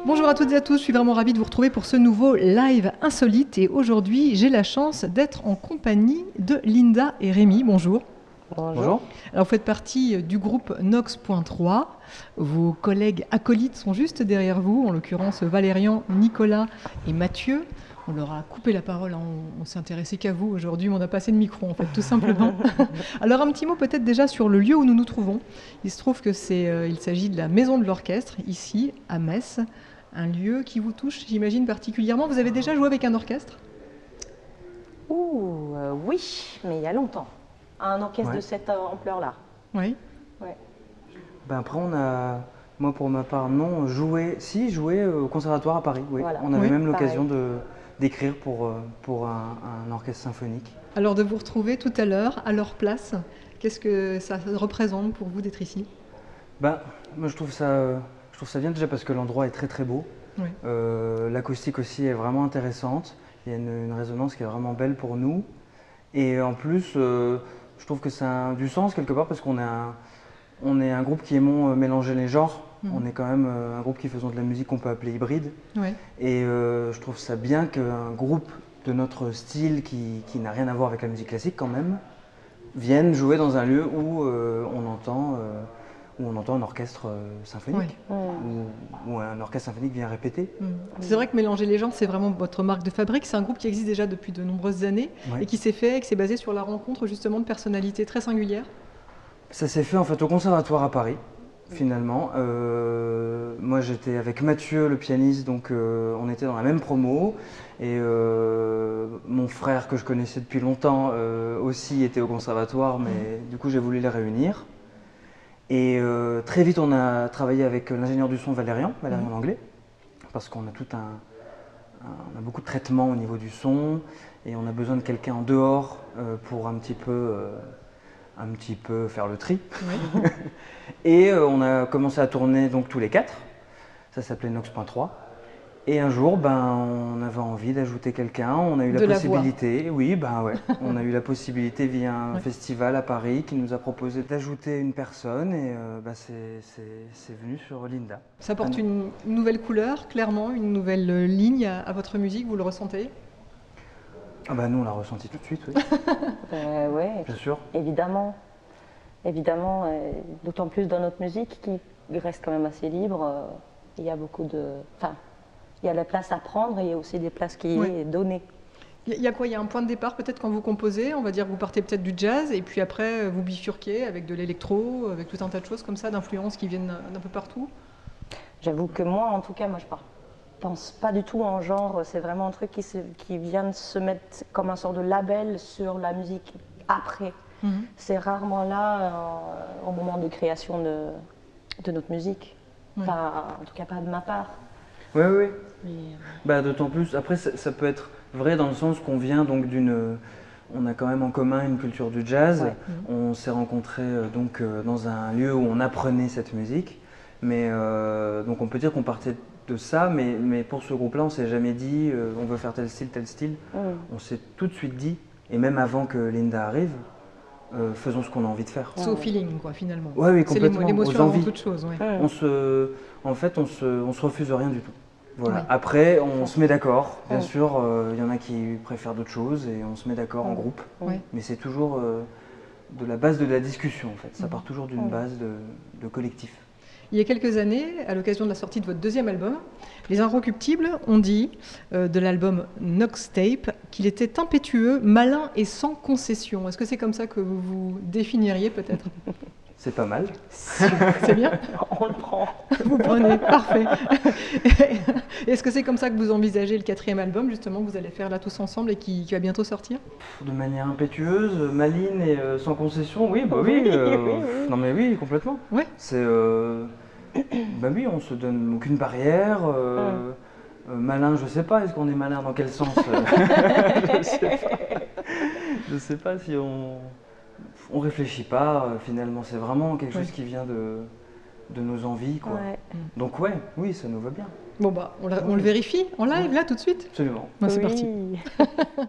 Bonjour à toutes et à tous, je suis vraiment ravie de vous retrouver pour ce nouveau live insolite et aujourd'hui j'ai la chance d'être en compagnie de Linda et Rémi. Bonjour. Bonjour. Alors vous faites partie du groupe Nox.3, vos collègues acolytes sont juste derrière vous, en l'occurrence Valérian, Nicolas et Mathieu. On leur a coupé la parole, hein. On s'est intéressé qu'à vous aujourd'hui, mais on a passé le micro en fait, tout simplement. Alors un petit mot peut-être déjà sur le lieu où nous nous trouvons. Il se trouve que il s'agit de la Maison de l'Orchestre, ici à Metz. Un lieu qui vous touche, j'imagine, particulièrement. Vous avez déjà joué avec un orchestre ? Oui, mais il y a longtemps. Un orchestre de cette ampleur-là. Oui. Ouais. Ben après, moi pour ma part, non, joué au conservatoire à Paris. Oui. Voilà. On avait même l'occasion Pareil. d'écrire pour un orchestre symphonique. Alors de vous retrouver tout à l'heure, à leur place, qu'est-ce que ça représente pour vous d'être ici ? Ben, moi je trouve ça bien déjà parce que l'endroit est très très beau. Oui. L'acoustique aussi est vraiment intéressante. Il y a une résonance qui est vraiment belle pour nous. Et en plus, je trouve que ça a du sens quelque part parce qu'on est un groupe qui aimons mélanger les genres. On est quand même un groupe qui faisons de la musique qu'on peut appeler hybride. Ouais. Et je trouve ça bien qu'un groupe de notre style, qui n'a rien à voir avec la musique classique quand même, vienne jouer dans un lieu où on entend un orchestre symphonique, où un orchestre symphonique vient répéter. C'est vrai que mélanger les genres, c'est vraiment votre marque de fabrique. C'est un groupe qui existe déjà depuis de nombreuses années et qui s'est basé sur la rencontre justement de personnalités très singulières. Ça s'est fait en fait au conservatoire à Paris, finalement. Moi j'étais avec Mathieu, le pianiste, donc on était dans la même promo. Et mon frère que je connaissais depuis longtemps aussi était au conservatoire, mais du coup j'ai voulu les réunir. Et très vite on a travaillé avec l'ingénieur du son Valérian Langlais, parce qu'on a on a beaucoup de traitements au niveau du son, et on a besoin de quelqu'un en dehors pour un petit peu faire le tri. Oui. Et on a commencé à tourner donc tous les quatre. Ça s'appelait Nox.3. Et un jour, on avait envie d'ajouter quelqu'un. On a eu la possibilité. Oui, on a eu la possibilité via un festival à Paris qui nous a proposé d'ajouter une personne. Et c'est venu sur Linda. Ça apporte une nouvelle couleur, clairement, une nouvelle ligne à votre musique. Vous le ressentez ? Nous on l'a ressenti tout de suite, oui. Oui, bien sûr. Évidemment, d'autant plus dans notre musique qui reste quand même assez libre. Il y a il y a la place à prendre et il y a aussi des places qui est données. Il y a quoi ? Il y a un point de départ peut-être quand vous composez, on va dire que vous partez peut-être du jazz et puis après vous bifurquez avec de l'électro, avec tout un tas de choses comme ça, d'influences qui viennent d'un peu partout. J'avoue que moi, en tout cas, je pense pas du tout en genre. C'est vraiment un truc qui vient de se mettre comme un sort de label sur la musique après. C'est rarement là au moment de création de notre musique. Enfin, en tout cas pas de ma part. Oui. D'autant plus, après ça peut être vrai dans le sens qu'on vient donc on a quand même en commun une culture du jazz. On s'est rencontrés dans un lieu où on apprenait cette musique. Mais donc on peut dire qu'on partait de ça, mais pour ce groupe-là, on s'est jamais dit on veut faire tel style. On s'est tout de suite dit, et même avant que Linda arrive, faisons ce qu'on a envie de faire. C'est au feeling, quoi, finalement. Oui, complètement. C'est l'émotion avant toute chose. En fait, on se refuse rien du tout. Voilà. Après, on se met d'accord. Bien sûr, il y en a qui préfèrent d'autres choses et on se met d'accord en groupe. Mais c'est toujours de la base de la discussion, en fait. Ça part toujours d'une base de collectif. Il y a quelques années, à l'occasion de la sortie de votre deuxième album, les Inrecuptibles ont dit de l'album Nox Tape qu'il était impétueux, malin et sans concession. Est-ce que c'est comme ça que vous vous définiriez peut-être ? C'est pas mal. C'est bien ? On le prend. Vous prenez, parfait. Est-ce que c'est comme ça que vous envisagez le quatrième album, justement, que vous allez faire là tous ensemble et qui va bientôt sortir ? De manière impétueuse, maligne et sans concession, oui, oui. Non mais oui, complètement. Ouais. C'est, oui, on se donne aucune barrière. Malin, je sais pas, est-ce qu'on est malin dans quel sens Je sais pas si on réfléchit pas, finalement, c'est vraiment quelque chose qui vient de nos envies, quoi. Donc oui, ça nous va bien. Bon on le vérifie en live là tout de suite. Absolument. C'est parti.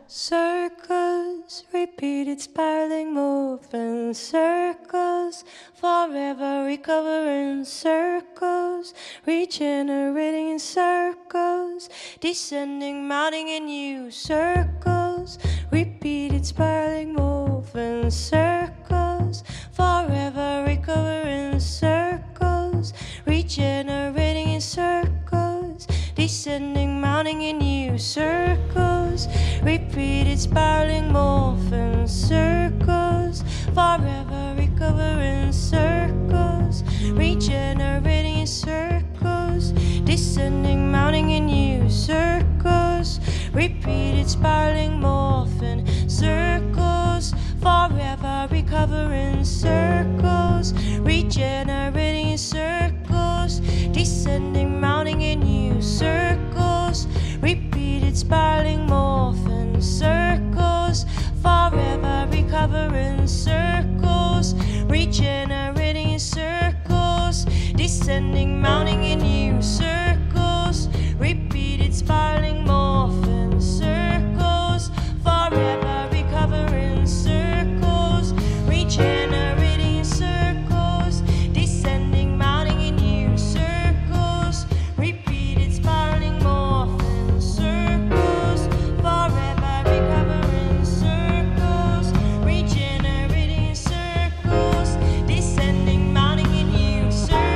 Circles, repeated spiraling moving circles, forever recovering circles, regenerating in circles, descending, mounting in new circles, repeated, spiraling, moving circles, forever recovering circles, regenerating in circles, descending, mounting in new circles, repeated, spiraling, moving circles, forever recovering circles, regenerating in circles, descending, mounting in new circles, repeated, spiraling, morphing circles, forever recovering circles, regenerating in circles, descending, mounting in new circles, repeated, spiraling, morphing circles, forever recovering circles, regenerating in circles, descending, mounting in new circles, repeated, spiraling, morphing circles, forever recovering circles, regenerating in circles, descending, mounting in new circles, repeated, spiraling, morphing circles, forever recovering circles, regenerating in circles, descending, mounting in new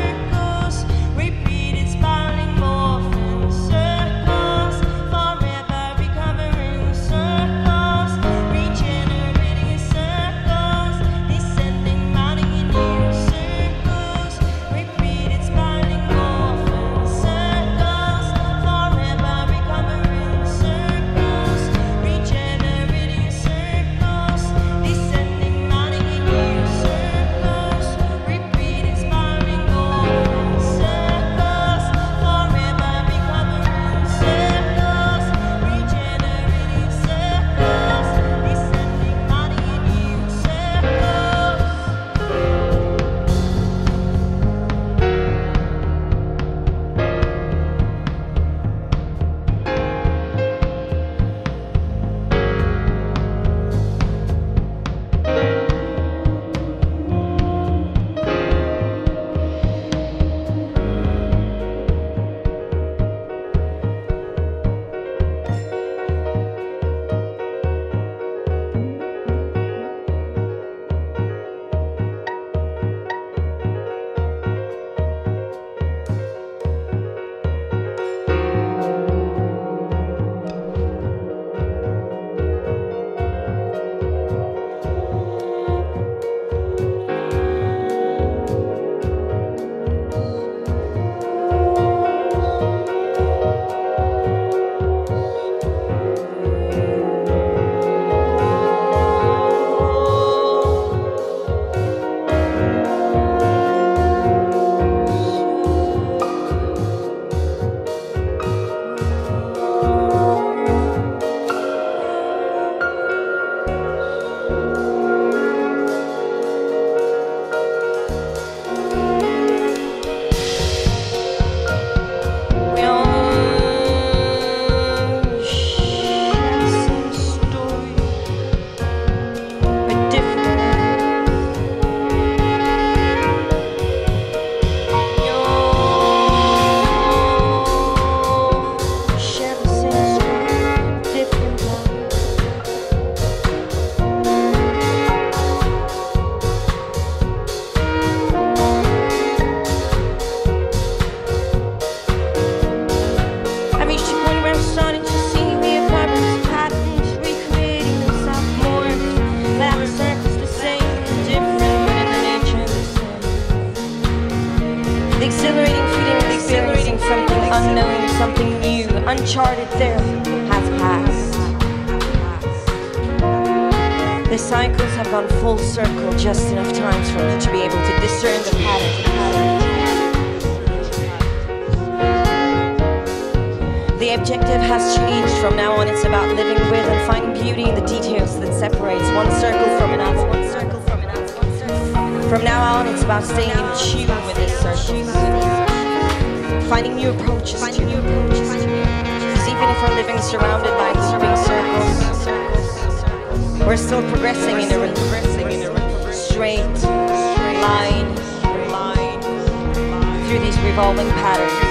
circles, repeated, spiraling, morphing circles, forever recovering circles, regenerating in circles, descending, mounting in new circles, repeated, spiraling, morphing circles, forever recovering circles, regenerating circles, descending, mounting in new circles, repeated, spiraling, morphing circles, forever recovering circles, regenerating circles, descending, mounting in new circles. I reached a point where I'm starting to see reoccurring patterns, recreating themselves more. But our circles the same, different, but in the nature the same. The exhilarating feeling of experiencing something unknown, something new, uncharted there has passed. The cycles have gone full circle just enough times for me to be able to discern the pattern. The objective has changed. From now on it's about living with and finding beauty in the details that separates one circle from another. From now on it's about staying in tune with this circle, finding new approaches to it. Because even if we're living surrounded by moving circles, we're still progressing in a straight line. revolving patterns.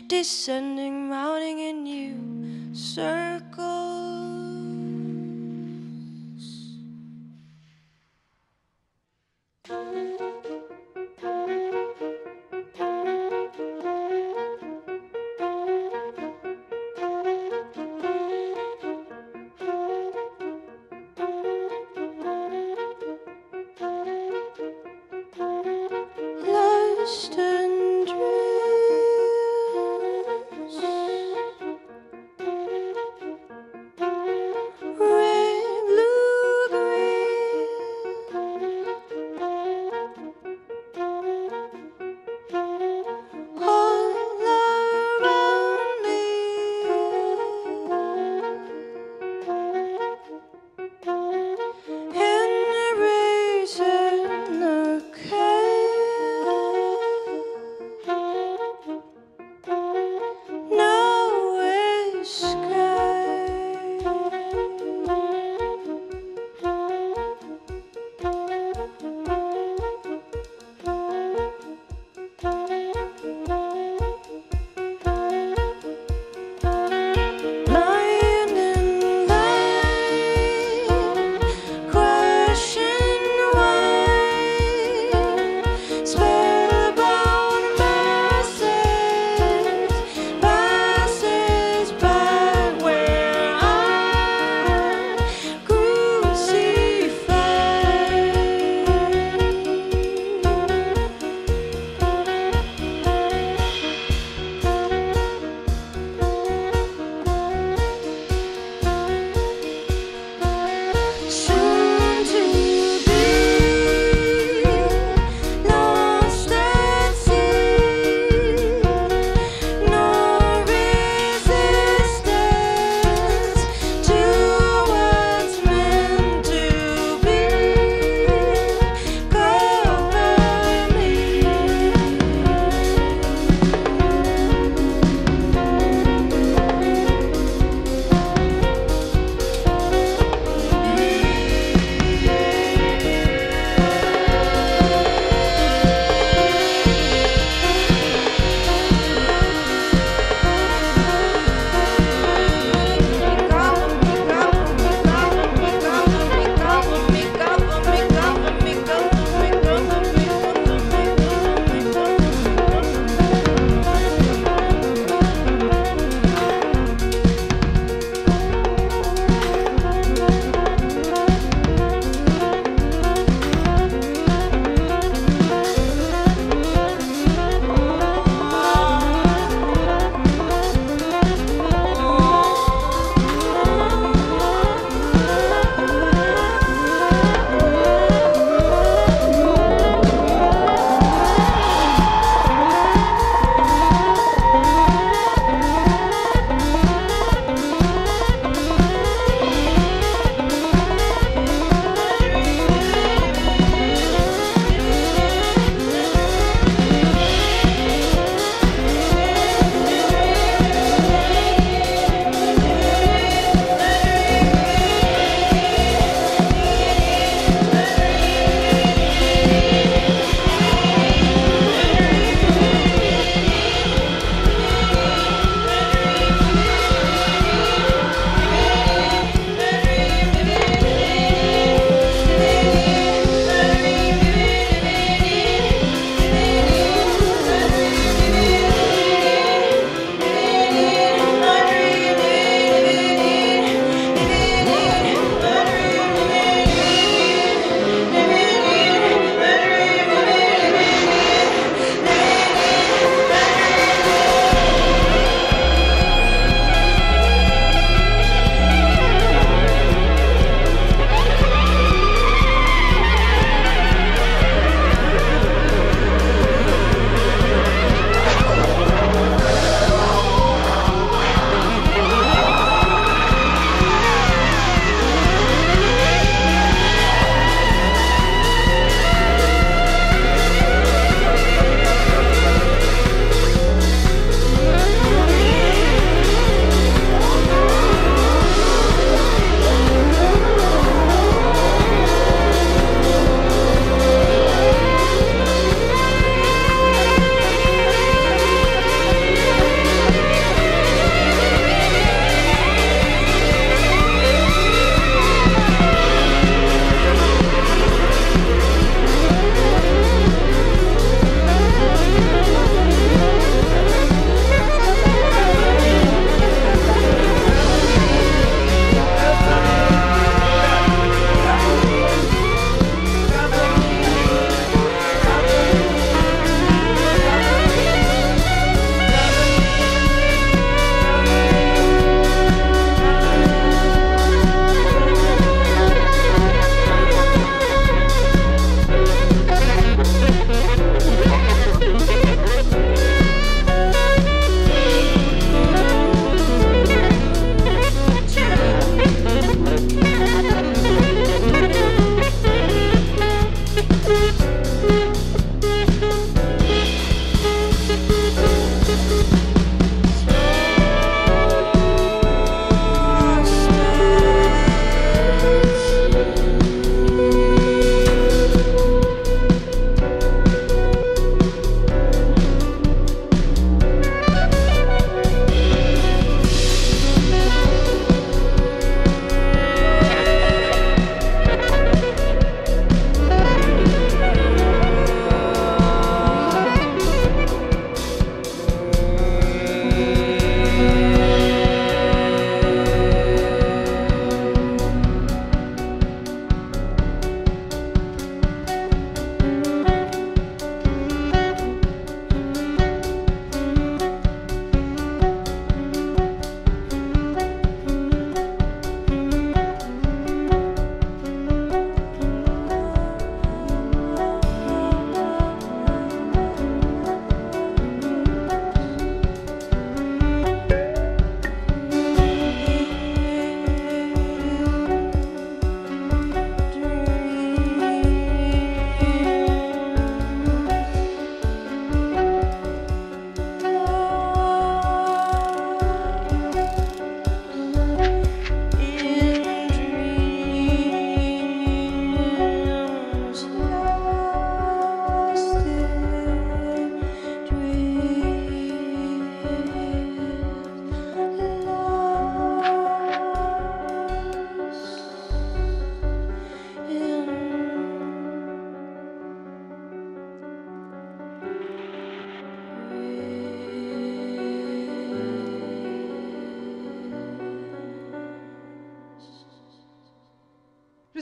Descending, mounting in new circles. Lost in dreams. In the cave.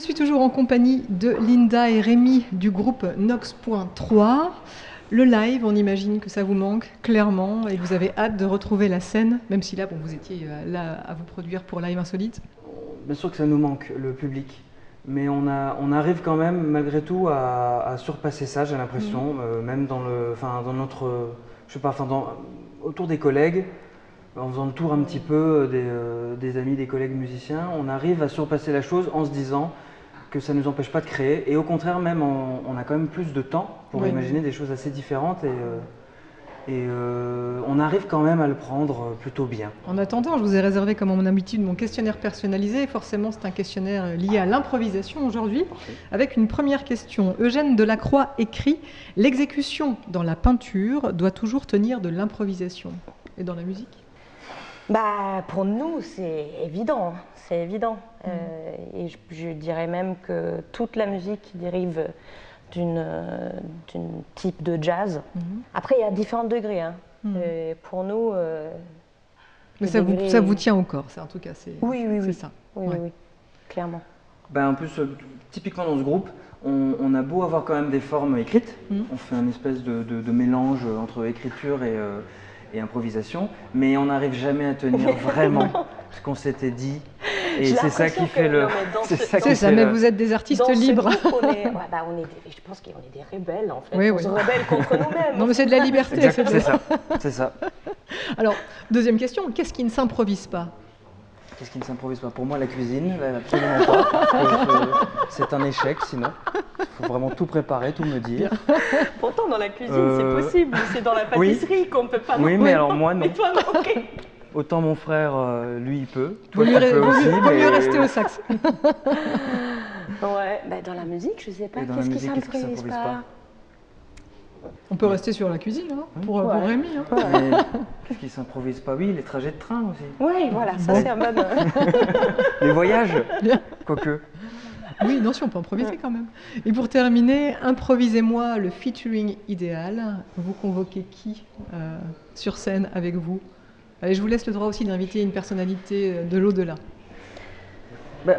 Je suis toujours en compagnie de Linda et Rémi du groupe Nox.3. Le live, on imagine que ça vous manque clairement et que vous avez hâte de retrouver la scène, même si là, bon, vous étiez là à vous produire pour Live Insolite. Bien sûr que ça nous manque, le public. Mais on arrive quand même, malgré tout, à surpasser ça, j'ai l'impression, même dans notre, je sais pas, autour des collègues, en faisant le tour un petit peu des amis, des collègues musiciens, on arrive à surpasser la chose en se disant que ça ne nous empêche pas de créer. Et au contraire, même, on a quand même plus de temps pour imaginer des choses assez différentes. Et on arrive quand même à le prendre plutôt bien. En attendant, je vous ai réservé comme à mon habitude mon questionnaire personnalisé. Forcément, c'est un questionnaire lié à l'improvisation aujourd'hui. Avec une première question. Eugène Delacroix écrit « L'exécution dans la peinture doit toujours tenir de l'improvisation ». Et dans la musique ? Pour nous, c'est évident. C'est évident. Et je dirais même que toute la musique dérive d'une type de jazz. Après, il y a différents degrés. Et pour nous... Mais ça vous tient au corps, en tout cas, c'est ça. Oui, clairement. En plus, typiquement dans ce groupe, on a beau avoir quand même des formes écrites, on fait un espèce de mélange entre écriture et improvisation, mais on n'arrive jamais à tenir vraiment ce qu'on s'était dit. Et c'est ça qui fait le... C'est ça, mais vous êtes des artistes libres. Je pense qu'on est des rebelles, en fait. On se rebelle contre nous-mêmes. Non, mais c'est de la liberté. C'est ça. Alors, deuxième question, qu'est-ce qui ne s'improvise pas ? Qu'est-ce qui ne s'improvise pas ? Pour moi, la cuisine, absolument pas. C'est un échec, sinon. Il faut vraiment tout préparer, tout me dire. Pourtant, dans la cuisine, c'est possible. C'est dans la pâtisserie qu'on ne peut pas... Oui, mais alors moi, non. Et toi, non, ok. Autant mon frère, lui, il peut. Toi, tu peux aussi. Il vaut mieux rester au sax. Dans la musique, je ne sais pas. Qu'est-ce qui ne s'improvise pas ? On peut rester sur la cuisine, pour Rémi. Qu'est-ce qui ne s'improvise pas ? Oui, les trajets de train aussi. Oui, voilà, ça c'est un bon... Les voyages, quoique. Oui, non, si on peut improviser quand même. Et pour terminer, improvisez-moi le featuring idéal. Vous convoquez qui sur scène avec vous ? Allez, je vous laisse le droit aussi d'inviter une personnalité de l'au-delà.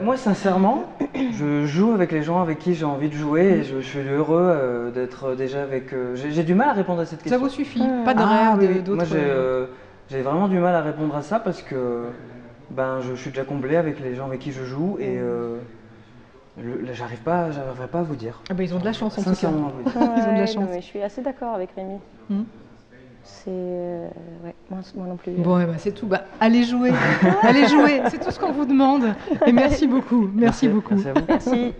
Moi, sincèrement, je joue avec les gens avec qui j'ai envie de jouer et je suis heureux d'être déjà avec... J'ai du mal à répondre à cette question. Ça vous suffit ? Pas de rêve, d'autres... Moi, j'ai vraiment du mal à répondre à ça parce que je suis déjà comblé avec les gens avec qui je joue et j'arriverai pas à vous dire. Ils ont de la chance en tout cas. Sincèrement, à vous dire. Ils ont de la chance. Je suis assez d'accord avec Rémi. C'est... moi non plus. Bon, c'est tout. Allez jouer, c'est tout ce qu'on vous demande. Et merci beaucoup. Merci beaucoup. Merci à vous. Merci.